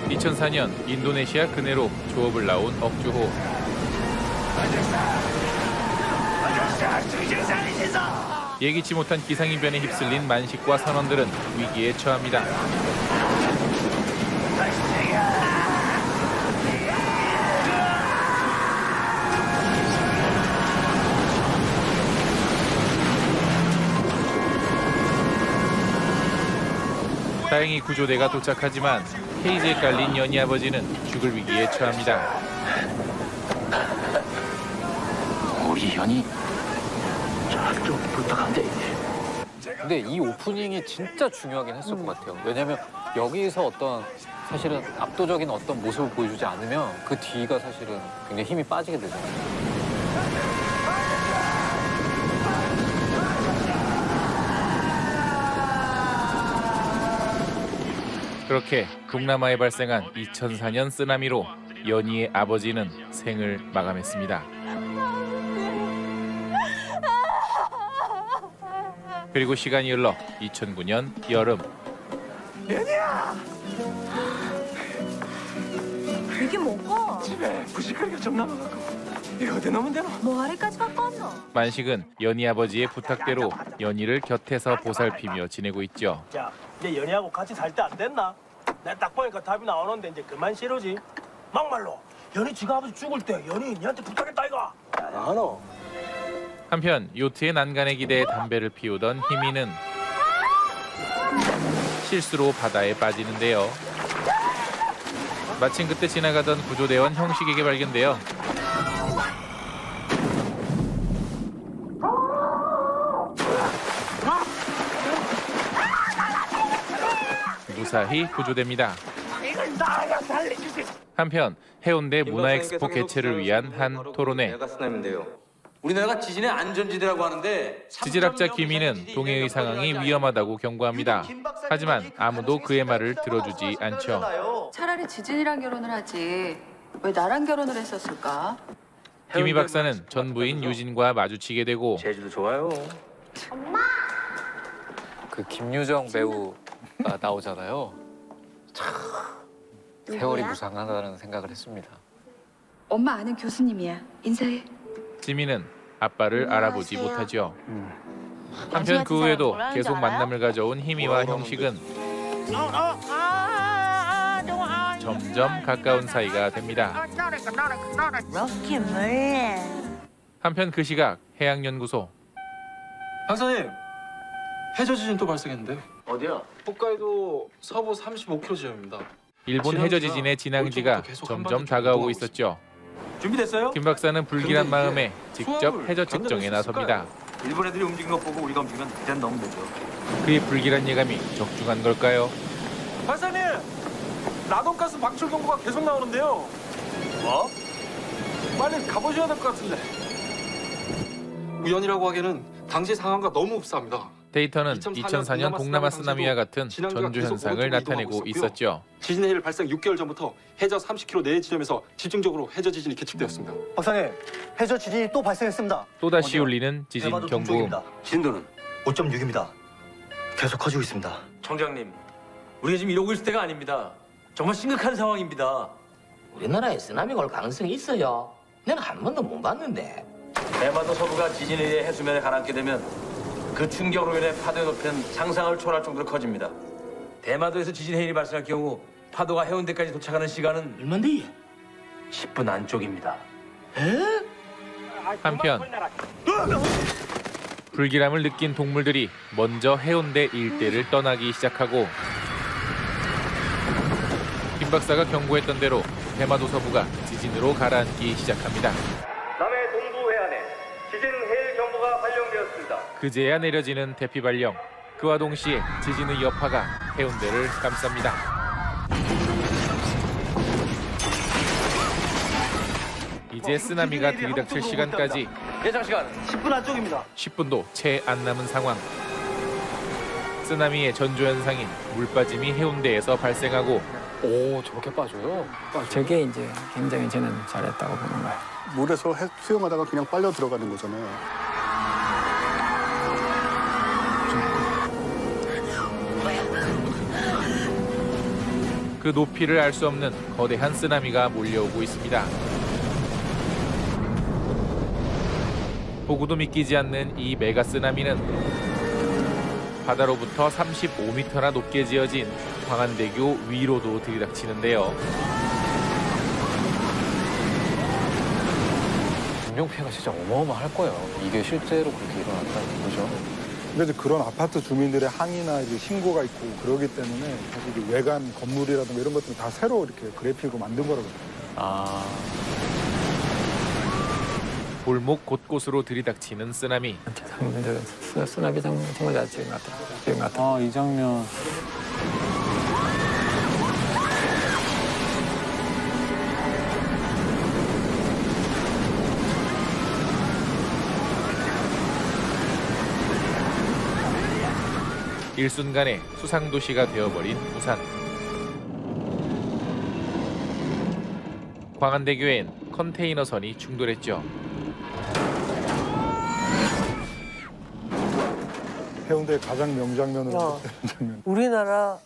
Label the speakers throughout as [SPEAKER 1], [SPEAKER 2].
[SPEAKER 1] 2004년 인도네시아 그네로 조업을 나온 억주호. 예기치 못한 기상이변에 휩쓸린 만식과 선원들은 위기에 처합니다. 다행히 구조대가 도착하지만 케이지에 깔린 연희 아버지는 죽을 위기에 처합니다.
[SPEAKER 2] 우리 연희 좀 부탁한데.
[SPEAKER 3] 근데 이 오프닝이 진짜 중요하긴 했을 것 같아요. 왜냐면 여기서 어떤 사실은 압도적인 어떤 모습을 보여주지 않으면 그 뒤가 사실은 굉장히 힘이 빠지게 되잖아요.
[SPEAKER 1] 그렇게 동남아에 발생한 2004년 쓰나미로 연희의 아버지는 생을 마감했습니다. 그리고 시간이 흘러 2009년 여름.
[SPEAKER 4] 연희야!
[SPEAKER 5] 이게 뭐고?
[SPEAKER 4] 집에 부실거리가 좀 남아갖고 이거 어디 놓으면 되노?
[SPEAKER 5] 뭐하리까지 갖고 왔노?
[SPEAKER 1] 만식은 연희 아버지의 부탁대로 연희를 곁에서 보살피며 지내고 있죠.
[SPEAKER 6] 자, 이제 연희하고 같이 살 때 안 됐나? 내가 딱 보니까 답이 나오는데 이제 그만 싫어지. 막말로 연희 지가 아버지 죽을 때 연희 니한테 부탁했다 이거.
[SPEAKER 4] 야너
[SPEAKER 1] 한편 요트의 난간에 기대해 담배를 피우던 희미는 실수로 바다에 빠지는데요. 마침 그때 지나가던 구조대원 형식에게 발견되어 무사히 구조됩니다. 한편 해운대 문화엑스포 개최를 위한 한 토론회.
[SPEAKER 7] 우리나라가 지진의 안전지대라고 하는데
[SPEAKER 1] 지질학자 김희는 동해의 상황이 위험하다고 경고합니다. 하지만 아무도 그의 말을 들어주지 않죠.
[SPEAKER 8] 차라리 지진이랑 결혼을 하지 왜 나랑 결혼을 했었을까?
[SPEAKER 1] 김희 박사는 전 부인 유진과 마주치게 되고
[SPEAKER 4] 제주도 좋아요.
[SPEAKER 3] 그 김유정 배우가 나오잖아요. 참 세월이 무상하다는 생각을 했습니다.
[SPEAKER 8] 엄마 아는 교수님이야. 인사해.
[SPEAKER 1] 지민은 아빠를 알아보지 못하죠. 한편
[SPEAKER 5] 양심같이
[SPEAKER 1] 그 후에도
[SPEAKER 5] 사람
[SPEAKER 1] 계속
[SPEAKER 5] 뭐라는 줄 알아요?
[SPEAKER 1] 만남을 가져온 희미와 형식은 점점 가까운 사이가 됩니다. 한편 그 시각 해양연구소.
[SPEAKER 7] 박사님, 해저 지진 또 발생했는데요.
[SPEAKER 4] 어디야?
[SPEAKER 7] 홋카이도 서부 35km 지점입니다.
[SPEAKER 1] 일본 해저 지진의 진앙지가 점점 다가오고 있었죠.
[SPEAKER 6] 준비됐어요?
[SPEAKER 1] 김 박사는 불길한
[SPEAKER 7] 근데
[SPEAKER 1] 마음에
[SPEAKER 7] 이게
[SPEAKER 1] 직접
[SPEAKER 7] 수압을
[SPEAKER 1] 해저
[SPEAKER 7] 견뎌낼
[SPEAKER 1] 측정에
[SPEAKER 7] 수
[SPEAKER 1] 나섭니다.
[SPEAKER 6] 일본 애들이 움직인 거 보고 우리가 움직이면 그땐 너무 되죠.
[SPEAKER 1] 그의 불길한 예감이 적중한 걸까요?
[SPEAKER 6] 박사님, 라돈가스 방출 경보가 계속 나오는데요. 뭐? 빨리 가보셔야 될 것 같은데.
[SPEAKER 7] 우연이라고 하기에는 당시 상황과 너무 흡사합니다.
[SPEAKER 1] 데이터는 2004년 동남아 쓰나미와 같은 전조 현상을 나타내고 있었죠.
[SPEAKER 7] 지진 해일 발생 6개월 전부터 해저 30km 내의 지점에서 집중적으로 해저 지진이 계측되었습니다.
[SPEAKER 9] 박사님, 해저 지진이 또 발생했습니다.
[SPEAKER 1] 또다시 울리는 지진
[SPEAKER 9] 대마도
[SPEAKER 1] 경보음.
[SPEAKER 9] 동쪽입니다.
[SPEAKER 4] 진도는
[SPEAKER 9] 5.6입니다. 계속 커지고 있습니다.
[SPEAKER 10] 청장님, 우리가 지금 이러고 있을 때가 아닙니다. 정말 심각한 상황입니다.
[SPEAKER 2] 우리나라에 쓰나미가 올 가능성이 있어요. 내가 한 번도 못 봤는데.
[SPEAKER 10] 대마도 서부가 지진에 의해 해수면에 가라앉게 되면 그 충격으로 인해 파도의 높이는 상상을 초월할 정도로 커집니다. 대마도에서 지진 해일이 발생할 경우 파도가 해운대까지 도착하는 시간은
[SPEAKER 2] 얼마인데?
[SPEAKER 10] 10분 안쪽입니다.
[SPEAKER 1] 한편 불길함을 느낀 동물들이 먼저 해운대 일대를 떠나기 시작하고 김 박사가 경고했던 대로 대마도 서부가 지진으로 가라앉기 시작합니다.
[SPEAKER 6] 남해 동부 해안에 지진 해일 경보가 발령되었습니다.
[SPEAKER 1] 그제야 내려지는 대피 발령. 그와 동시에 지진의 여파가 해운대를 감쌉니다. 이제 쓰나미가 들이닥칠 시간까지
[SPEAKER 6] 예상 시간 10분 안쪽입니다.
[SPEAKER 1] 10분도 채 안 남은 상황. 쓰나미의 전조 현상인 물빠짐이 해운대에서 발생하고
[SPEAKER 3] 오, 저렇게 빠져요?
[SPEAKER 11] 저게 이제 굉장히 저는 잘했다고 보는 거예요.
[SPEAKER 12] 물에서 수영하다가 그냥 빨려 들어가는 거잖아요.
[SPEAKER 1] 그 그 높이를 알 수 없는 거대한 쓰나미가 몰려오고 있습니다. 보고도 믿기지 않는 이 메가 쓰나미는 바다로부터 35m나 높게 지어진 광안대교 위로도 들이닥치는데요.
[SPEAKER 3] 인명피해가 진짜 어마어마할 거예요. 이게 실제로 그렇게 일어났다는 거죠.
[SPEAKER 12] 근데 이제 그런 아파트 주민들의 항의나 이제 신고가 있고 그러기 때문에 사실 이 외관 건물이라든가 이런 것들은 다 새로 이렇게 그래픽으로 만든 거라고 봐요.
[SPEAKER 1] 골목 곳곳으로 들이닥치는 쓰나미.
[SPEAKER 11] 쓰나미 장면 정말 잘 찍은 것 같아요.
[SPEAKER 3] 이 장면.
[SPEAKER 1] 일순간에 수상도시가 되어버린 부산. 광안대교엔 컨테이너선이 충돌했죠.
[SPEAKER 12] 해운대의 가장 명장면으로 장면.
[SPEAKER 6] 우리나라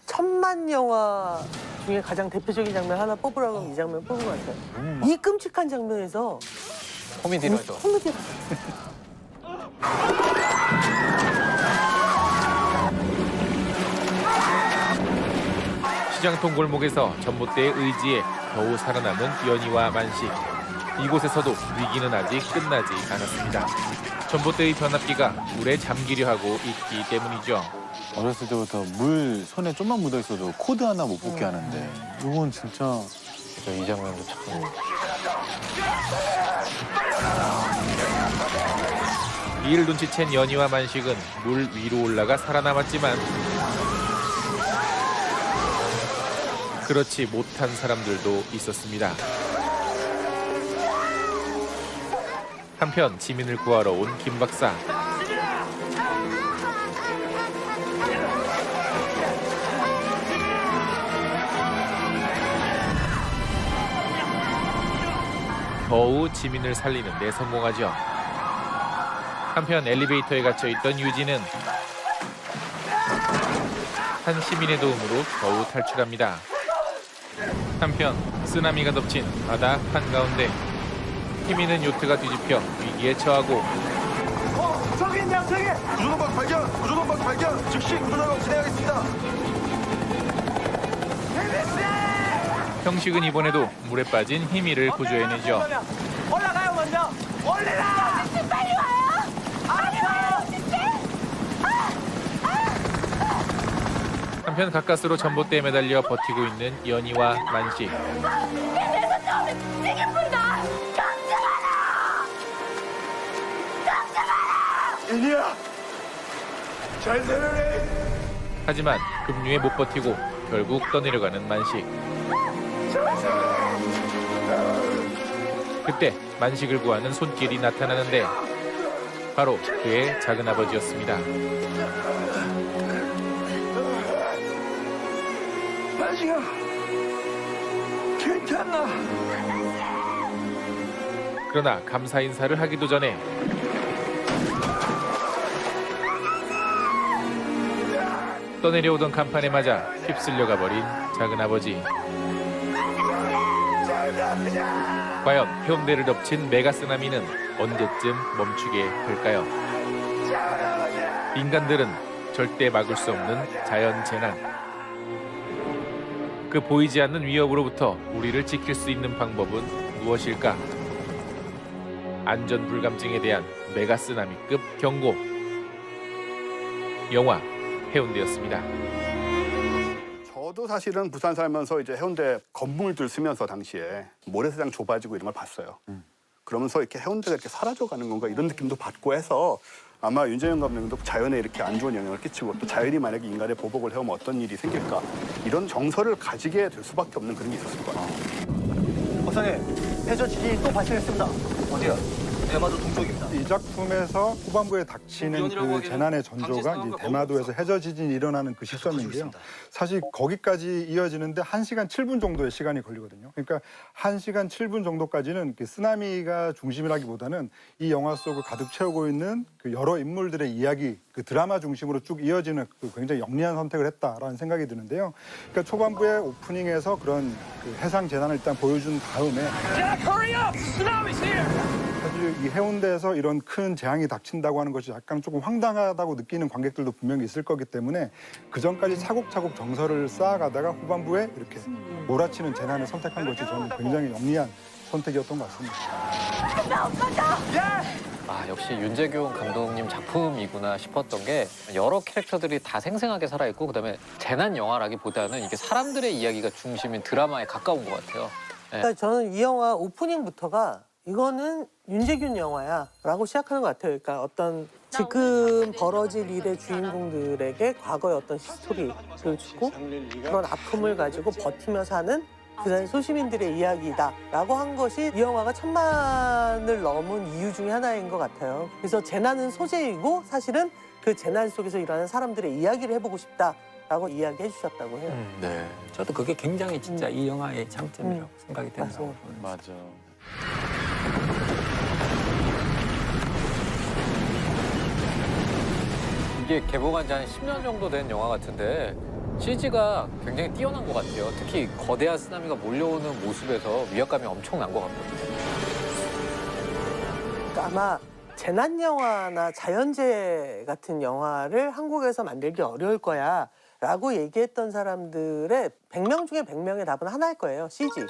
[SPEAKER 6] 1000만 영화 중에 가장 대표적인 장면 하나 뽑으라고 하면 이 장면 뽑은 것 같아요. 이 끔찍한 장면에서
[SPEAKER 3] 코미디라죠.
[SPEAKER 6] 코미디.
[SPEAKER 1] 시장통 골목에서 전봇대의 의지에 겨우 살아남은 연희와 만식. 이곳에서도 위기는 아직 끝나지 않았습니다. 전봇대의 변압기가 물에 잠기려 하고 있기 때문이죠.
[SPEAKER 13] 어렸을 때부터 물 손에 좀만 묻어 있어도 코드 하나 못 붙게 하는데 이건 진짜
[SPEAKER 3] 이 장면도 참.
[SPEAKER 1] 이를 눈치챈 연희와 만식은 물 위로 올라가 살아남았지만 그렇지 못한 사람들도 있었습니다. 한편 지민을 구하러 온 김 박사. 겨우 지민을 살리는 데 성공하죠. 한편 엘리베이터에 갇혀있던 유진은 한 시민의 도움으로 겨우 탈출합니다. 한편 쓰나미가 덮친 바다 한가운데 힘있는 요트가 뒤집혀 위기에 처하고
[SPEAKER 4] 저기 있냐, 저기! 구조동박 발견! 구조동박 발견! 즉시 구조작업 진행하겠습니다.
[SPEAKER 1] 형식은 이번에도 물에 빠진 희미를 구조해내죠.
[SPEAKER 6] 올라가요 먼저. 올라라.
[SPEAKER 5] 빨리 와요. 빨리 와요, 진짜.
[SPEAKER 1] 한편 가까스로 전봇대에 매달려 버티고 있는 연희와 만식.
[SPEAKER 5] 내손 좀 되게 뿐다. 경제 마라. 경제 마라.
[SPEAKER 4] 애니야! 잘 살아래!
[SPEAKER 1] 하지만 급류에 못 버티고 결국 떠내려가는 만식. 그때 만식을 구하는 손길이 나타나는데 바로 그의 작은아버지였습니다.
[SPEAKER 4] 만식아! 괜찮나?
[SPEAKER 1] 그러나 감사 인사를 하기도 전에 떠내려오던 간판에 맞아 휩쓸려 가버린 작은아버지. 과연 해운대를 덮친 메가 쓰나미는 언제쯤 멈추게 될까요? 인간들은 절대 막을 수 없는 자연재난. 그 보이지 않는 위협으로부터 우리를 지킬 수 있는 방법은 무엇일까? 안전불감증에 대한 메가 쓰나미급 경고. 영화 해운대였습니다.
[SPEAKER 12] 저도 사실은 부산 살면서 이제 해운대 건물들 쓰면서 당시에 모래사장 좁아지고 이런 걸 봤어요. 그러면서 이렇게 해운대가 이렇게 사라져가는 건가 이런 느낌도 받고 해서 아마 윤재현 감독도 자연에 이렇게 안 좋은 영향을 끼치고 또 자연이 만약에 인간의 보복을 해오면 어떤 일이 생길까 이런 정서를 가지게 될 수밖에 없는 그런 게 있었을 거예요.
[SPEAKER 9] 박사님, 해저 지진이 또 발생했습니다.
[SPEAKER 10] 어디야?
[SPEAKER 9] 대마도 동쪽입니다.
[SPEAKER 14] 이 작품에서 후반부에 닥치는 그 재난의 전조가 이제 대마도에서 해저 지진이 일어나는 그 시점인데요. 사실 거기까지 이어지는데 1시간 7분 정도의 시간이 걸리거든요. 그러니까 1시간 7분 정도까지는 쓰나미가 중심이라기보다는 이 영화 속을 가득 채우고 있는 그 여러 인물들의 이야기, 그 드라마 중심으로 쭉 이어지는 그 굉장히 영리한 선택을 했다라는 생각이 드는데요. 그러니까 초반부에 오프닝에서 그런 그 해상 재난을 일단 보여준 다음에 사실 이 해운대에서 이런 큰 재앙이 닥친다고 하는 것이 약간 조금 황당하다고 느끼는 관객들도 분명히 있을 거기 때문에 그 전까지 차곡차곡 정서를 쌓아가다가 후반부에 이렇게 몰아치는 재난을 선택한 것이 저는 굉장히 영리한 선택이었던 것 같습니다.
[SPEAKER 3] 아, 역시 윤재균 감독님 작품이구나 싶었던 게 여러 캐릭터들이 다 생생하게 살아있고 그다음에 재난 영화라기보다는 이게 사람들의 이야기가 중심인 드라마에 가까운 것 같아요. 네.
[SPEAKER 15] 그러니까 저는 이 영화 오프닝부터가 이거는 윤재균 영화야라고 시작하는 것 같아요. 그러니까 어떤 지금 벌어질 일의 주인공들에게 과거의 어떤 히스토리를 주고 그런 아픔을 가지고 버티며 사는 그다음에 소시민들의 이야기다라고 한 것이 이 영화가 1000만을 넘은 이유 중에 하나인 것 같아요. 그래서 재난은 소재이고 사실은 그 재난 속에서 일어나는 사람들의 이야기를 해보고 싶다라고 이야기해 주셨다고 해요.
[SPEAKER 11] 네, 저도 그게 굉장히 진짜 이 영화의 장점이라고 생각이 된다고.
[SPEAKER 13] 맞아.
[SPEAKER 3] 이게 개봉한 지 한 10년 정도 된 영화 같은데 CG가 굉장히 뛰어난 것 같아요. 특히 거대한 쓰나미가 몰려오는 모습에서 위압감이 엄청난 것 같거든요.
[SPEAKER 15] 그러니까 아마 재난 영화나 자연재해 같은 영화를 한국에서 만들기 어려울 거야 라고 얘기했던 사람들의 100명 중에 100명의 답은 하나일 거예요. CG.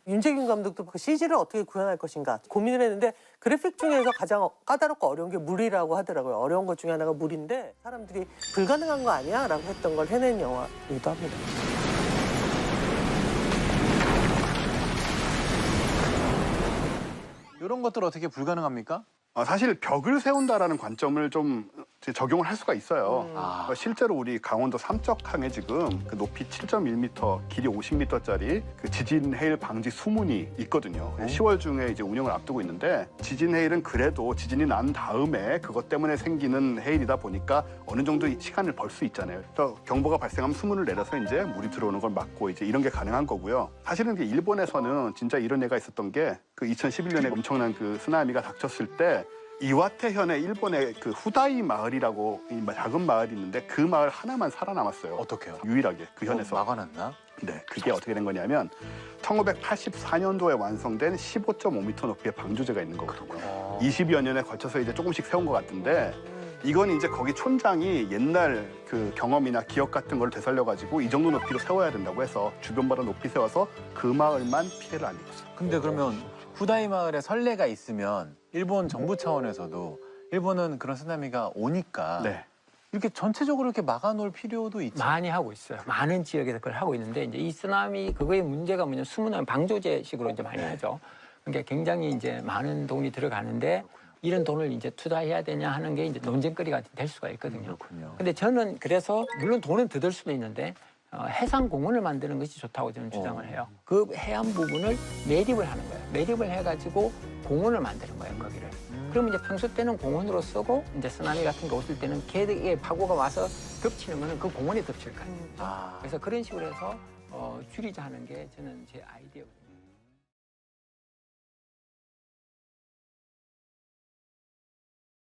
[SPEAKER 15] 윤재균 감독도 그 CG를 어떻게 구현할 것인가 고민을 했는데 그래픽 중에서 가장 까다롭고 어려운 게 물이라고 하더라고요. 어려운 것 중에 하나가 물인데 사람들이 불가능한 거 아니야? 라고 했던 걸 해낸 영화이기도 합니다.
[SPEAKER 13] 이런 것들 어떻게 불가능합니까?
[SPEAKER 12] 사실 벽을 세운다라는 관점을 좀 적용을 할 수가 있어요. 실제로 우리 강원도 삼척항에 지금 그 높이 7.1m, 길이 50m짜리 그 지진 해일 방지 수문이 있거든요. 10월 중에 이제 운영을 앞두고 있는데 지진 해일은 그래도 지진이 난 다음에 그것 때문에 생기는 해일이다 보니까 어느 정도 시간을 벌 수 있잖아요. 그래서 경보가 발생하면 수문을 내려서 이제 물이 들어오는 걸 막고 이제 이런 게 가능한 거고요. 사실은 일본에서는 진짜 이런 예가 있었던 게 그 2011년에 엄청난 그 쓰나미가 닥쳤을 때 이와테현의 일본의 그 후다이 마을이라고 작은 마을이 있는데 그 마을 하나만 살아남았어요.
[SPEAKER 13] 어떻게요?
[SPEAKER 12] 유일하게 그 현에서.
[SPEAKER 13] 막아놨나?
[SPEAKER 12] 네, 그게 어떻게 된 거냐면 1984년도에 완성된 15.5m 높이의 방조제가 있는 거거든요. 20여 년에 걸쳐서 이제 조금씩 세운 것 같은데 이건 이제 거기 촌장이 옛날 그 경험이나 기억 같은 걸 되살려가지고 이 정도 높이로 세워야 된다고 해서 주변보다 높이 세워서 그 마을만 피해를 안 입었어요.
[SPEAKER 13] 근데 그러면 후다이 마을에 선례가 있으면 일본 정부 차원에서도 일본은 그런 쓰나미가 오니까 이렇게 전체적으로 이렇게 막아놓을 필요도 있죠.
[SPEAKER 11] 많이 하고 있어요. 많은 지역에서 그걸 하고 있는데 이제 이 쓰나미 그거의 문제가 뭐냐면 수문은 방조제식으로 이제 많이 하죠. 그러니까 굉장히 이제 많은 돈이 들어가는데 이런 돈을 이제 투자해야 되냐 하는 게 이제 논쟁거리가 될 수가 있거든요. 근데 저는 그래서 물론 돈은 더 들 수도 있는데 해상 공원을 만드는 것이 좋다고 저는 주장을 해요. 그 해안 부분을 매립을 하는 거예요. 매립을 해가지고 공원을 만드는 거예요, 거기를. 그러면 이제 평소 때는 공원으로 쓰고 이제 쓰나미 같은 거 왔을 때는 걔의 파고가 와서 덮치는 거는 그 공원에 덮칠 거예요. 그래서 그런 식으로 해서 줄이자 하는 게 저는 제 아이디어거든요.